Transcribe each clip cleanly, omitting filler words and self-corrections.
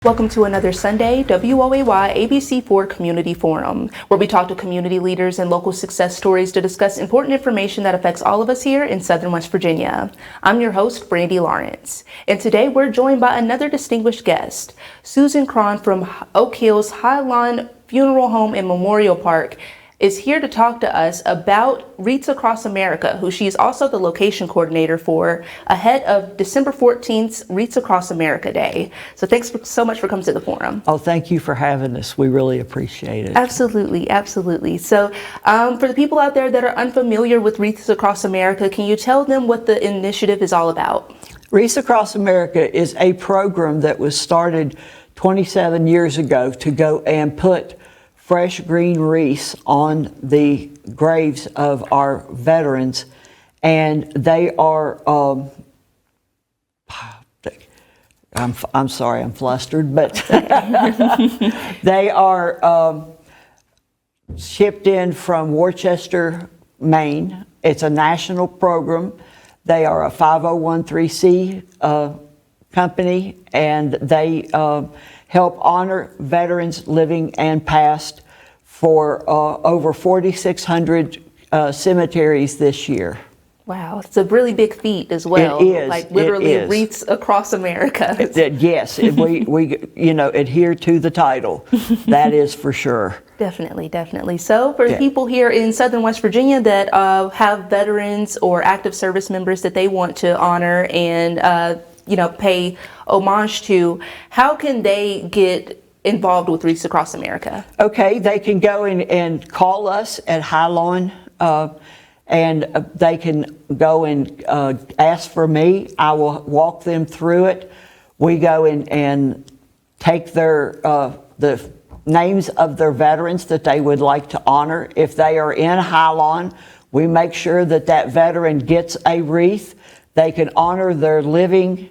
Welcome to another Sunday WOAY ABC4 Community Forum, where we talk to community leaders and local success stories to discuss important information that affects all of us here in Southern West Virginia. I'm your host, Brandy Lawrence, and today we're joined by another distinguished guest, Susan Cron from Oak Hill's High Lawn Funeral Home and Memorial Park is here to talk to us about Wreaths Across America, who she is also the location coordinator for, ahead of December 14th's Wreaths Across America Day. So thanks so much for coming to the forum. Oh, thank you for having us. We really appreciate it. Absolutely, absolutely. So for the people out there that are unfamiliar with Wreaths Across America, can you tell them what the initiative is all about? Wreaths Across America is a program that was started 27 years ago to go and put fresh green wreaths on the graves of our veterans, and they are I'm sorry, I'm flustered, but they are shipped in from Worcester, Maine. It's a national program. They are a 501(c) company, and they help honor veterans living and past for over 4,600 cemeteries this year. Wow, it's a really big feat as well. It is. Like literally it is. Wreaths Across America. Yes, we adhere to the title. That is for sure. Definitely, definitely. So for people here in Southern West Virginia that have veterans or active service members that they want to honor and pay homage to, how can they get involved with Wreaths Across America? Okay, they can go in and call us at High Lawn, and they can go and ask for me. I will walk them through it. We go in and take their the names of their veterans that they would like to honor. If they are in High Lawn, we make sure that that veteran gets a wreath. They can honor their living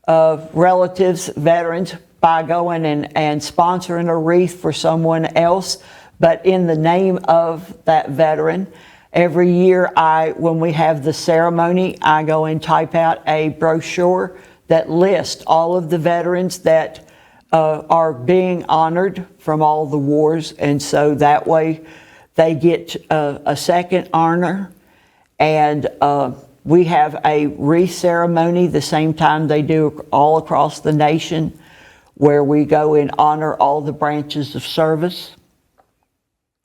relatives, veterans, by going and sponsoring a wreath for someone else, but in the name of that veteran. Every year, when we have the ceremony, I go and type out a brochure that lists all of the veterans that are being honored from all the wars, and so that way they get a second honor. And we have a wreath ceremony the same time they do all across the nation, where we go and honor all the branches of service.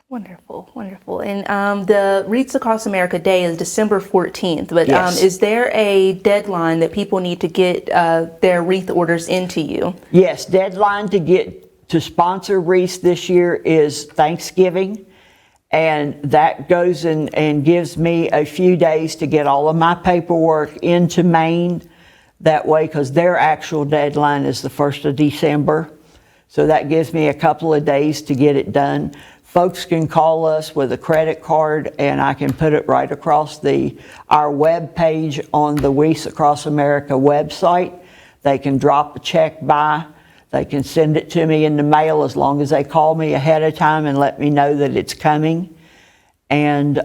Wonderful, wonderful. And the Wreaths Across America Day is December 14th, but Yes. Is there a deadline that people need to get their wreath orders into you? Yes, deadline to sponsor wreaths this year is Thanksgiving. And that goes and gives me a few days to get all of my paperwork into Maine that way, because their actual deadline is the 1st of December. So that gives me a couple of days to get it done. Folks can call us with a credit card, and I can put it right across our web page on the Wreaths Across America website. They can drop a check by. They can send it to me in the mail as long as they call me ahead of time and let me know that it's coming. And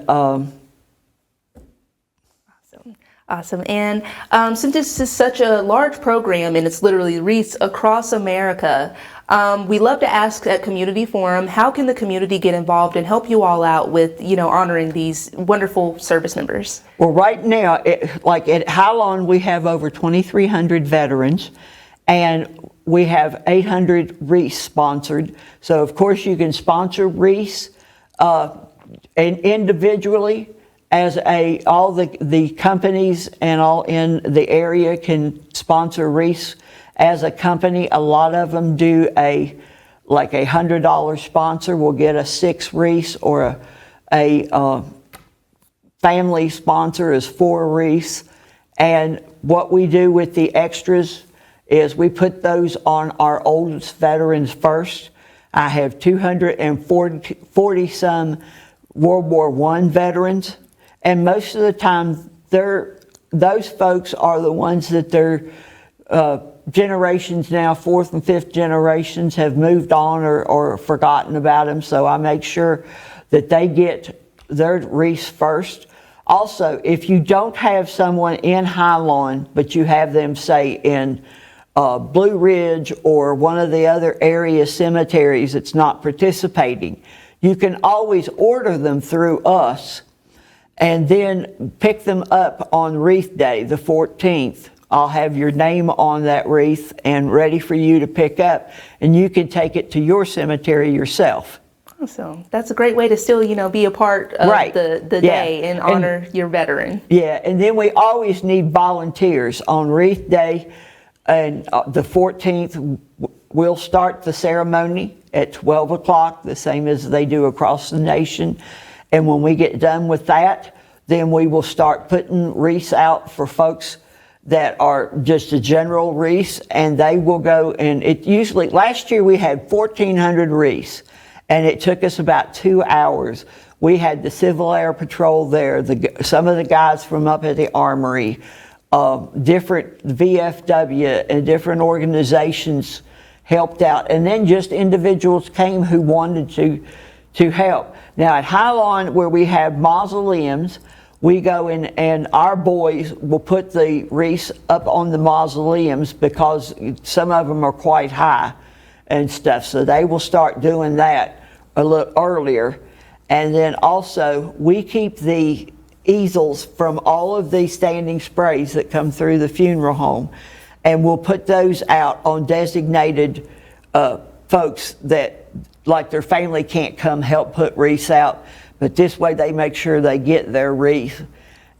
Awesome. And since this is such a large program and it's literally Wreaths Across America, we love to ask at Community Forum, how can the community get involved and help you all out with, honoring these wonderful service members? Well, right now, like at High Lawn, we have over 2,300 veterans, and we have 800 wreaths sponsored. So, of course, you can sponsor wreaths and individually, as all the companies and all in the area can sponsor wreaths as a company. A lot of them do a $100 sponsor will get a 6 wreaths, or a family sponsor is 4 wreaths. And what we do with the extras is we put those on our oldest veterans first. I have 240 some World War I veterans, and most of the time those folks are the ones that their generations now, 4th and 5th generations, have moved on or forgotten about them. So I make sure that they get their wreaths first. Also, if you don't have someone in High Lawn, but you have them, say, in Blue Ridge or one of the other area cemeteries that's not participating, you can always order them through us and then pick them up on Wreath Day, the 14th. I'll have your name on that wreath and ready for you to pick up, and you can take it to your cemetery yourself. Awesome. That's a great way to still, be a part of the day and honor your veteran. Yeah, and then we always need volunteers on Wreath Day, and the 14th, we'll start the ceremony at 12 o'clock, the same as they do across the nation. And when we get done with that, then we will start putting wreaths out for folks that are just a general wreaths, and they will go, and it usually, last year we had 1,400 wreaths, and it took us about 2 hours. We had the Civil Air Patrol there, some of the guys from up at the Armory, different VFW and different organizations helped out, and then just individuals came who wanted to help. Now at High Lawn, where we have mausoleums, we go in and our boys will put the wreaths up on the mausoleums because some of them are quite high and stuff. So they will start doing that a little earlier. And then also we keep the easels from all of the standing sprays that come through the funeral home. And we'll put those out on designated folks that, like, their family can't come help put wreaths out. But this way they make sure they get their wreath.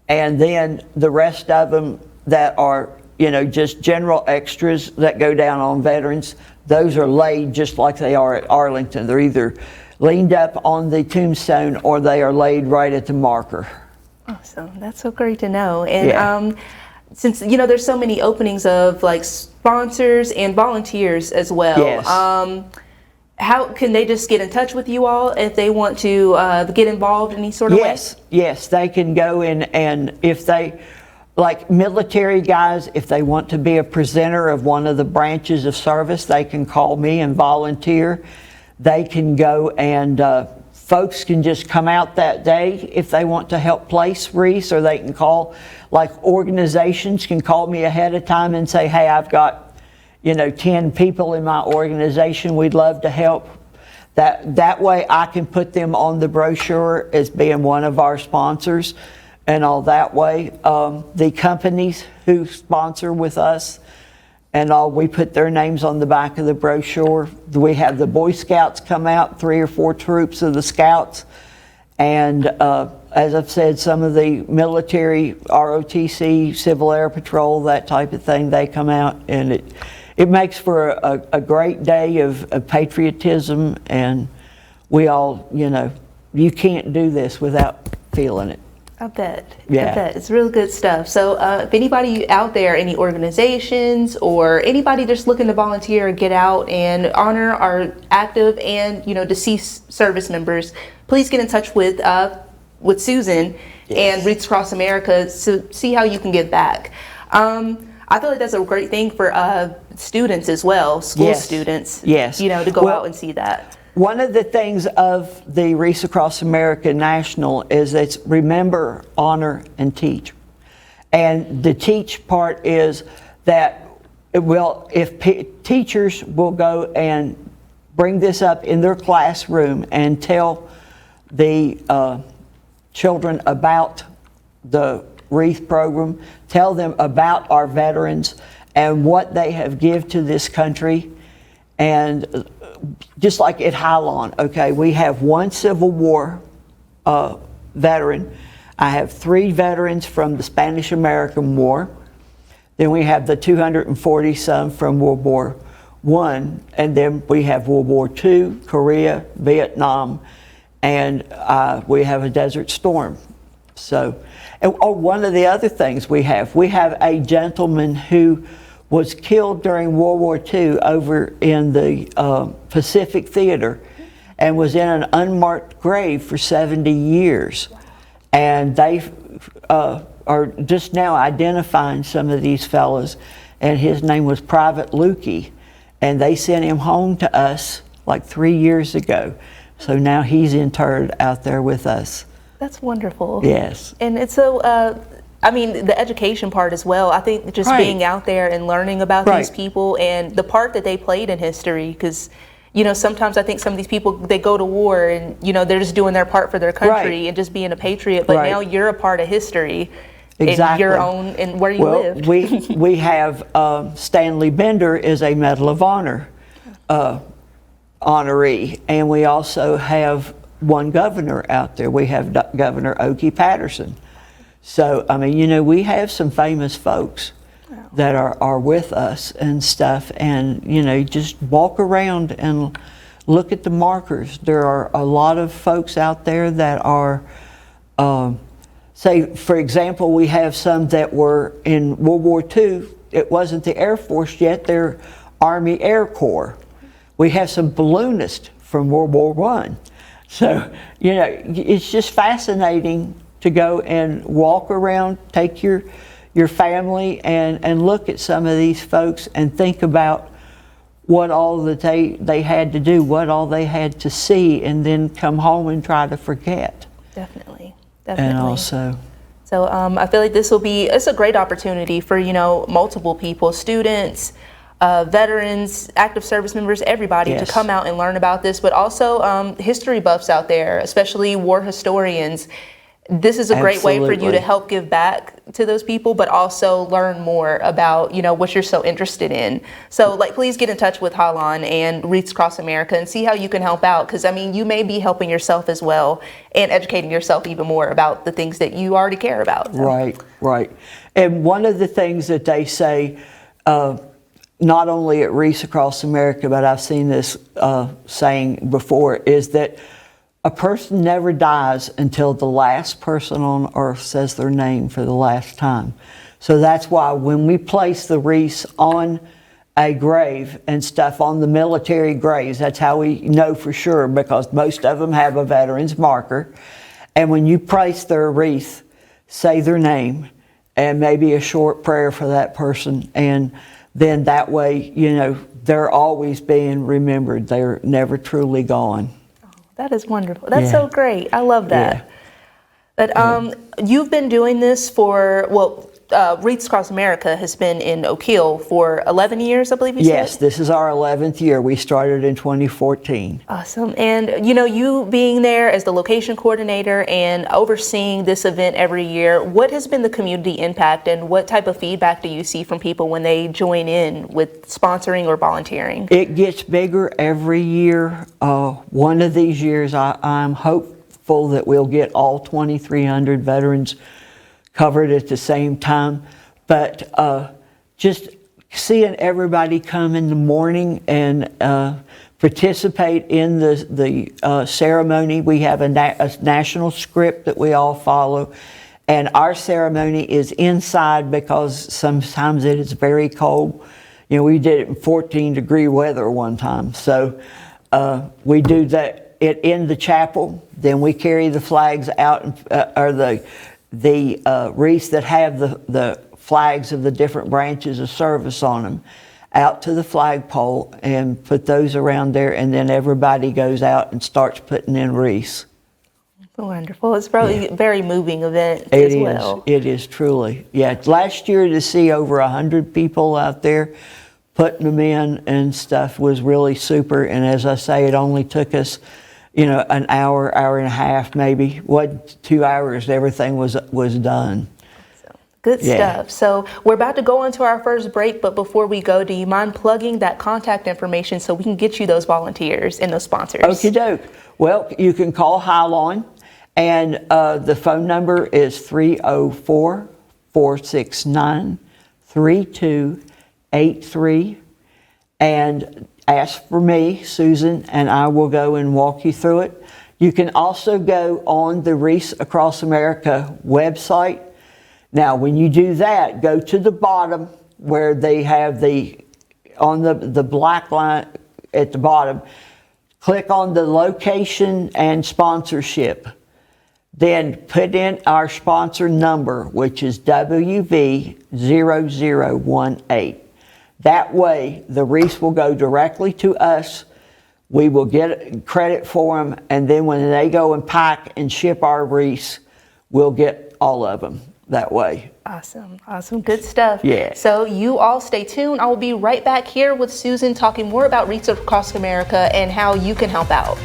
And then the rest of them that are, just general extras that go down on veterans, those are laid just like they are at Arlington. They're either leaned up on the tombstone or they are laid right at the marker. Awesome. That's so great to know. And since, there's so many openings of like sponsors and volunteers as well. Yes. How can they just get in touch with you all if they want to get involved in any sort of way? Yes, they can go in, and if they, like military guys, if they want to be a presenter of one of the branches of service, they can call me and volunteer. They can go and folks can just come out that day if they want to help place wreaths, or they can call, like organizations can call me ahead of time and say, hey, I've got 10 people in my organization, we'd love to help. That way I can put them on the brochure as being one of our sponsors and all that way. The companies who sponsor with us and all, we put their names on the back of the brochure. We have the Boy Scouts come out, 3 or 4 troops of the Scouts. And as I've said, some of the military, ROTC, Civil Air Patrol, that type of thing, they come out, and it makes for a great day of patriotism, and we all, you can't do this without feeling it. I bet. Yeah. I bet. It's really good stuff. So if anybody out there, any organizations or anybody just looking to volunteer, get out and honor our active and, deceased service members, please get in touch with Susan and Wreaths Across America to see how you can give back. I feel like that's a great thing for students as well, school students. Yes. To go out and see that. One of the things of the Wreaths Across America National is it's remember, honor, and teach. And the teach part is that, if teachers will go and bring this up in their classroom and tell the children about the wreath program, tell them about our veterans and what they have given to this country. And just like at High Lawn, okay, we have 1 Civil War veteran. I have 3 veterans from the Spanish-American War. Then we have the 240 some from World War I, and then we have World War II, Korea, Vietnam, and we have a Desert Storm. So, and one of the other things we have a gentleman who was killed during World War II over in the Pacific Theater and was in an unmarked grave for 70 years. And they are just now identifying some of these fellas, and his name was Private Lukey, and they sent him home to us like 3 years ago. So now he's interred out there with us. That's wonderful. Yes. And it's so I mean, the education part as well. I think just Right. being out there and learning about Right. these people and the part that they played in history, because sometimes I think some of these people, they go to war and they're just doing their part for their country Right. and just being a patriot. But Right. now you're a part of history in Exactly. your own and where you live. we have Stanley Bender is a Medal of Honor honoree, and we also have one governor out there. We have Governor Okie Patterson. So I mean, we have some famous folks that are with us and stuff, and just walk around and look at the markers. There are a lot of folks out there that are. Say, for example, we have some that were in World War II. It wasn't the Air Force yet, they're Army Air Corps. We have some balloonists from World War I. So, it's just fascinating to go and walk around, take your family and look at some of these folks and think about what all that they had to do, what all they had to see, and then come home and try to forget. Definitely. And also, so I feel like it's a great opportunity for multiple people, students, veterans, active service members, everybody Yes. to come out and learn about this, but also history buffs out there, especially war historians. This is a great way for you Absolutely. to help give back to those people, but also learn more about what you're so interested in. So please get in touch with Holon and Wreaths Across America and see how you can help out, because you may be helping yourself as well and educating yourself even more about the things that you already care about. So. Right. And one of the things that they say, not only at Wreaths Across America, but I've seen this saying before, is that a person never dies until the last person on earth says their name for the last time. So that's why when we place the wreaths on a grave and stuff, on the military graves, that's how we know for sure, because most of them have a veteran's marker. And when you place their wreath, say their name and maybe a short prayer for that person, and then that way, they're always being remembered. They're never truly gone. That is wonderful. That's so great. I love that. But you've been doing this for, Wreaths Across America has been in Oak Hill for 11 years, I believe you said? Yes, this is our 11th year. We started in 2014. Awesome. And you being there as the location coordinator and overseeing this event every year, what has been the community impact and what type of feedback do you see from people when they join in with sponsoring or volunteering? It gets bigger every year. One of these years, I'm hopeful that we'll get all 2,300 veterans covered at the same time. But just seeing everybody come in the morning and participate in the ceremony. We have a national script that we all follow. And our ceremony is inside because sometimes it is very cold. We did it in 14-degree weather one time. So we do that in the chapel. Then we carry the flags out, or the wreaths that have the flags of the different branches of service on them, out to the flagpole and put those around there, and then everybody goes out and starts putting in wreaths. Wonderful. It's probably a very moving event It as well. It is truly. Yeah, last year to see over 100 people out there putting them in and stuff was really super. And as I say, it only took us an hour, hour and a half, maybe. 2 hours, everything was done. Good stuff. So we're about to go into our first break, but before we go, do you mind plugging that contact information so we can get you those volunteers and those sponsors? Okie doke. Well, you can call Hylon, and the phone number is 304-469-3283, and ask for me, Susan, and I will go and walk you through it. You can also go on the Wreaths Across America website. Now, when you do that, go to the bottom where they have on the black line at the bottom, click on the location and sponsorship. Then put in our sponsor number, which is WV0018. That way, the wreaths will go directly to us. We will get credit for them, and then when they go and pack and ship our wreaths, we'll get all of them. that way. Awesome. Good stuff. Yeah. So you all stay tuned. I will be right back here with Susan talking more about Wreaths across America and how you can help out.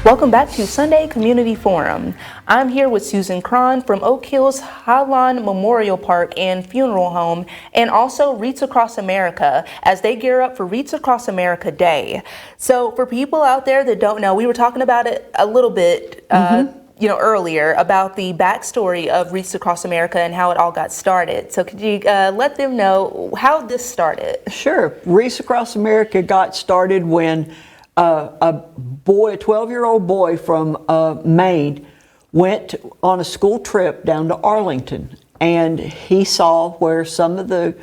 Welcome back to Sunday Community Forum. I'm here with Susan Cron from Oak Hill's Highline Memorial Park and Funeral Home, and also Wreaths Across America as they gear up for Wreaths Across America Day. So for people out there that don't know, we were talking about it a little bit earlier about the backstory of Wreaths Across America and how it all got started. So could you let them know how this started? Sure. Wreaths Across America got started when a 12-year-old boy from Maine went on a school trip down to Arlington, and he saw where some of the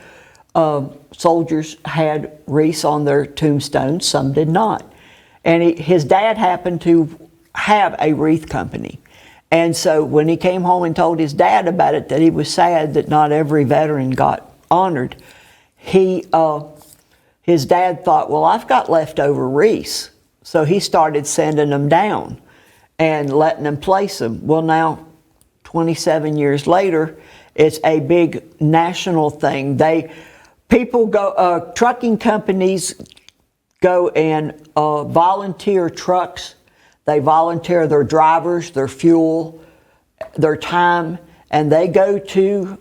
soldiers had wreaths on their tombstones, some did not. And his dad happened to have a wreath company. And so when he came home and told his dad about it, that he was sad that not every veteran got honored, his dad thought, well, I've got leftover wreaths. So he started sending them down and letting them place them. Well, now, 27 years later, it's a big national thing. Trucking companies go and volunteer trucks. They volunteer their drivers, their fuel, their time, and they go to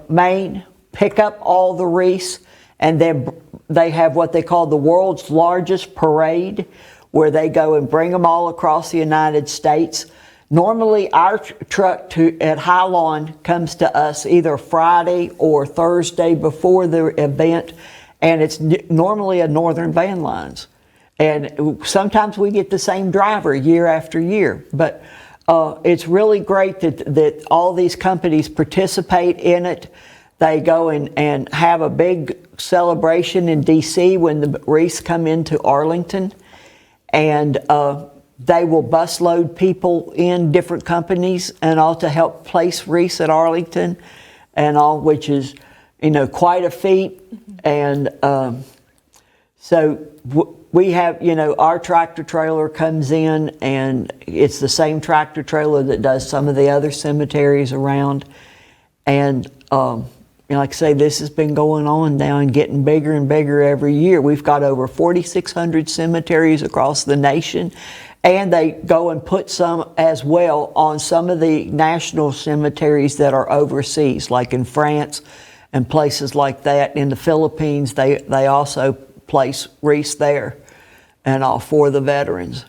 Maine, pick up all the wreaths, and then they have what they call the world's largest parade, where they go and bring them all across the United States. Normally, our truck at Highline comes to us either Friday or Thursday before the event, and it's normally a Northern Van Lines. And sometimes we get the same driver year after year, but it's really great that all these companies participate in it. They go and have a big celebration in D.C. when the wreaths come into Arlington, and they will bus load people in, different companies, and all to help place wreaths at Arlington, and all, which is, quite a feat. And so we have, our tractor trailer comes in, and it's the same tractor trailer that does some of the other cemeteries around, and like I say, this has been going on now and getting bigger and bigger every year. We've got over 4,600 cemeteries across the nation, and they go and put some as well on some of the national cemeteries that are overseas, like in France and places like that. In the Philippines, they also place wreaths there and all for the veterans.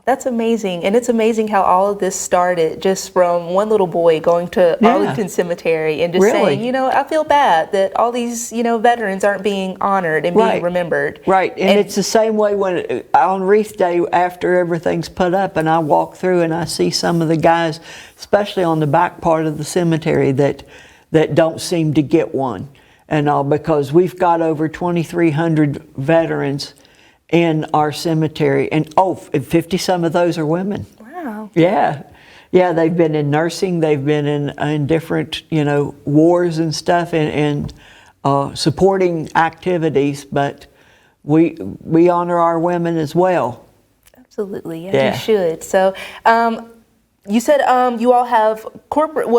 That's amazing. And it's amazing how all of this started just from one little boy going to Arlington Cemetery and just saying, I feel bad that all these, veterans aren't being honored and being remembered. Right. And it's the same way when on Wreath Day, after everything's put up, and I walk through and I see some of the guys, especially on the back part of the cemetery, that don't seem to get one. And all because we've got over 2,300 veterans in our cemetery, and 50 some of those are women. Wow. Yeah, they've been in nursing, they've been in different, wars and stuff, and supporting activities, but we honor our women as well. Absolutely, you should. So, you said you all have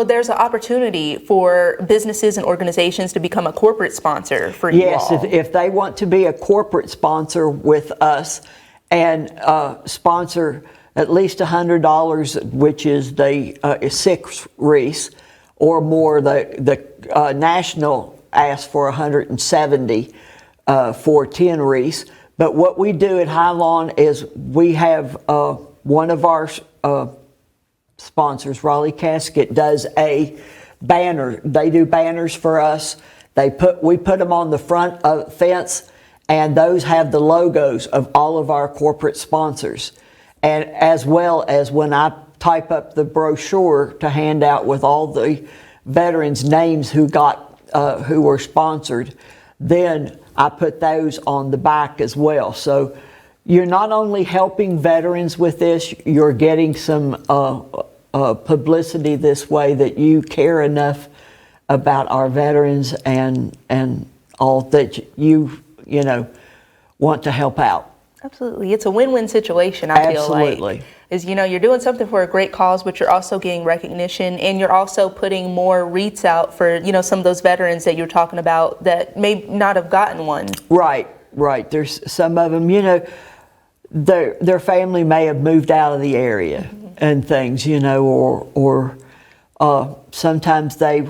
there's an opportunity for businesses and organizations to become a corporate sponsor for you all. Yes, if they want to be a corporate sponsor with us and sponsor at least $100, which is the 6 wreaths or more, the national asks for $170 for 10 wreaths. But what we do at Highline is we have one of our sponsors, Raleigh Casket, does a banner. They do banners for us. We put them on the front of the fence, and those have the logos of all of our corporate sponsors. And as well as when I type up the brochure to hand out with all the veterans' names who were sponsored, then I put those on the back as well. So you're not only helping veterans with this, you're getting some publicity this way, that you care enough about our veterans and all that you know want to help out. Absolutely. It's a win-win situation, I feel like. Absolutely. Is, you're doing something for a great cause, but you're also getting recognition, and you're also putting more wreaths out for, some of those veterans that you're talking about that may not have gotten one. Right. There's some of them, their family may have moved out of the area and things, or sometimes they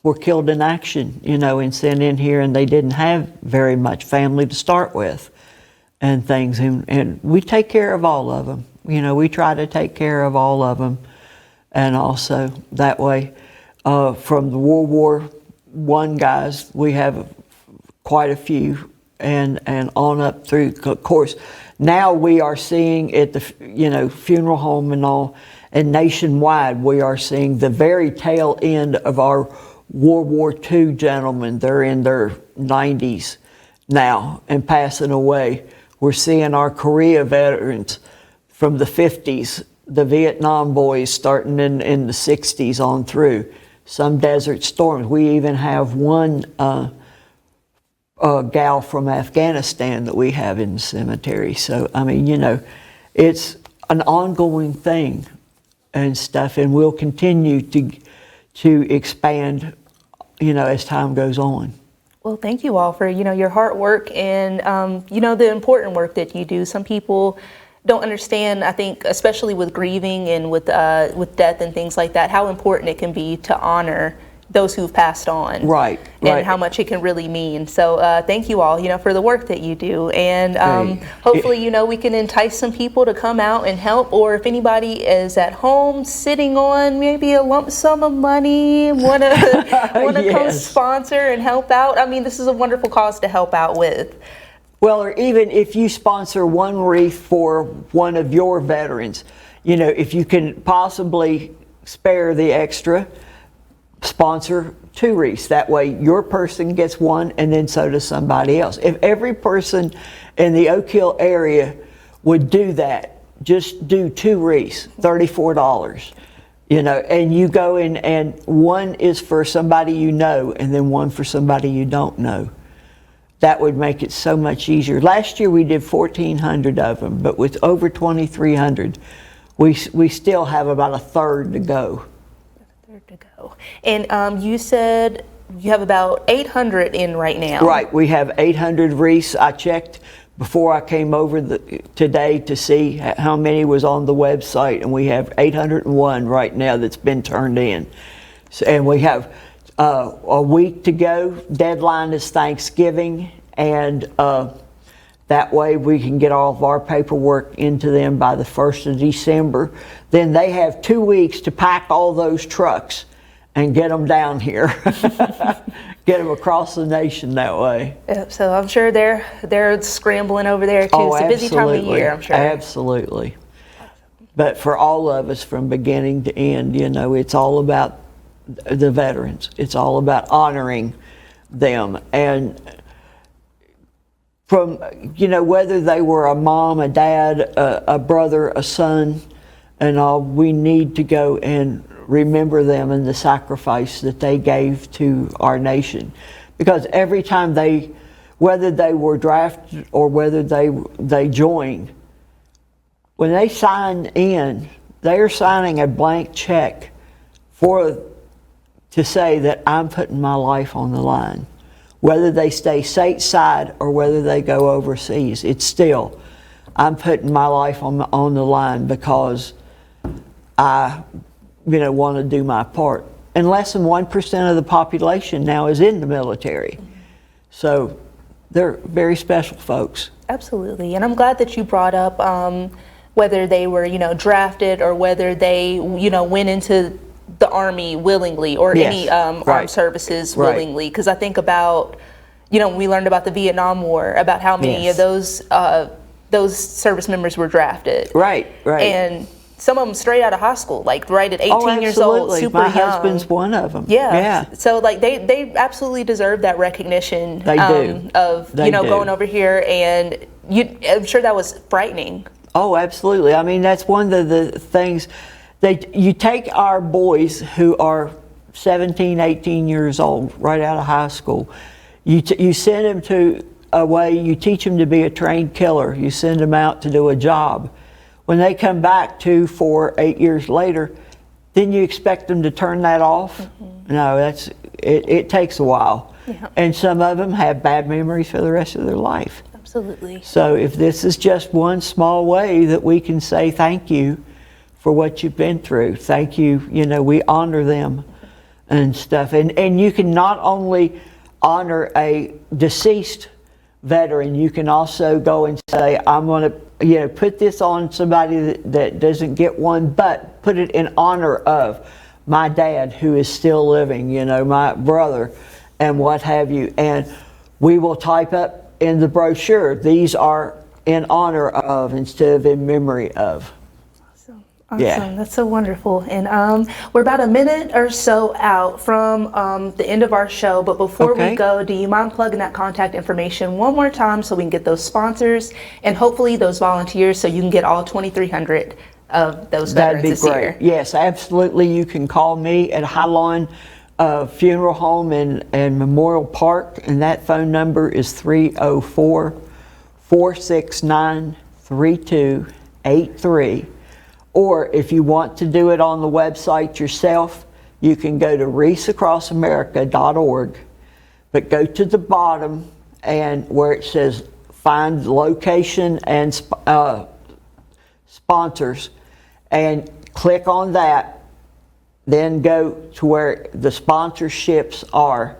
were killed in action, and sent in here, and they didn't have very much family to start with and things. And we take care of all of them. We try to take care of all of them. And also that way, from the World War I guys, we have quite a few, and on up through, of course, now we are seeing at the, funeral home and all, and nationwide, we are seeing the very tail end of our World War II gentlemen. They're in their 90s now and passing away. We're seeing our Korea veterans from the 50s, the Vietnam boys starting in the 60s on through, some Desert Storms. We even have one gal from Afghanistan that we have in the cemetery. So, it's an ongoing thing and stuff, and we'll continue to expand, as time goes on. Well, thank you all for, your hard work and, the important work that you do. Some people don't understand, I think, especially with grieving and with death and things like that, how important it can be to honor those who've passed on. Right. And how much it can really mean. So thank you all, for the work that you do. And hopefully, we can entice some people to come out and help. Or if anybody is at home sitting on maybe a lump sum of money, want to come sponsor and help out. This is a wonderful cause to help out with. Well, or even if you sponsor one wreath for one of your veterans, if you can possibly spare the extra, sponsor 2 wreaths. That way your person gets one, and then so does somebody else. If every person in the Oak Hill area would do that, just do 2 wreaths, $34, and you go in, and one is for somebody and then one for somebody you don't know. That would make it so much easier. Last year we did 1,400 of them, but with over 2,300, we still have about a third to go. To go. And you said you have about 800 in right now. Right, we have 800 wreaths. I checked before I came over today to see how many was on the website, and we have 801 right now that's been turned in. So, and we have a week to go. Deadline is Thanksgiving, and that way we can get all of our paperwork into them by the 1st of December. Then they have 2 weeks to pack all those trucks and get them down here. Get them across the nation that way. Yep, so I'm sure they're scrambling over there too. Oh, it's a busy time of year, I'm sure. Absolutely. But for all of us from beginning to end, it's all about the veterans. It's all about honoring them. And from, whether they were a mom, a dad, a brother, a son, and all, we need to go and remember them and the sacrifice that they gave to our nation. Because every time whether they were drafted or whether they joined, when they sign in, they are signing a blank check to say that I'm putting my life on the line. Whether they stay stateside or whether they go overseas, it's still, I'm putting my life on the line because I, want to do my part. And less than 1% of the population now is in the military. So they're very special folks. Absolutely. And I'm glad that you brought up whether they were, drafted or whether they, went into the Army willingly or any armed services willingly. Because I think about, when we learned about the Vietnam War, about how many of those service members were drafted. Right. And some of them straight out of high school, like right at 18 years old, super young. My husband's one of them. Yeah. So like they absolutely deserve that recognition. They do. Of going over here, and I'm sure that was frightening. Oh, absolutely. That's one of the things You take our boys who are 17, 18 years old, right out of high school. You send them to a way, you teach them to be a trained killer. You send them out to do a job. When they come back 2, 4, 8 years later, then you expect them to turn that off? No, it takes a while. Yeah. And some of them have bad memories for the rest of their life. Absolutely. So if this is just one small way that we can say thank you for what you've been through, thank you, we honor them and stuff. And you can not only honor a deceased veteran, you can also go and say, I'm going to put this on somebody that doesn't get one, but put it in honor of my dad who is still living, my brother and what have you. And we will type up in the brochure, these are in honor of instead of in memory of. Awesome. Yeah. That's so wonderful. And we're about a minute or so out from the end of our show, but before we go, do you mind plugging that contact information one more time so we can get those sponsors and hopefully those volunteers so you can get all 2,300 of those veterans this year? That'd be great. Yes, absolutely. You can call me at Highline Funeral Home and Memorial Park, and that phone number is 304-469-3283. Or if you want to do it on the website yourself, you can go to wreathsacrossamerica.org, but go to the bottom and where it says find location and sponsors and click on that. Then go to where the sponsorships are.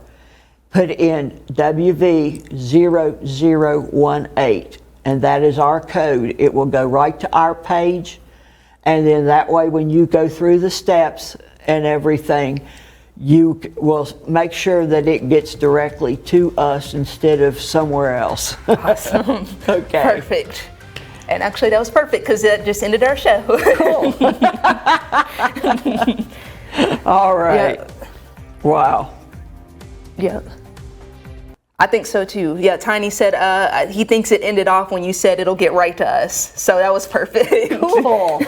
Put in WV0018, and that is our code. It will go right to our page, and then that way when you go through the steps and everything, you will make sure that it gets directly to us instead of somewhere else. Awesome. Okay. Perfect. And actually that was perfect because that just ended our show. Cool. All right. Yeah. Wow. Yeah. I think so too. Yeah, Tiny said he thinks it ended off when you said it'll get right to us. So that was perfect. Cool.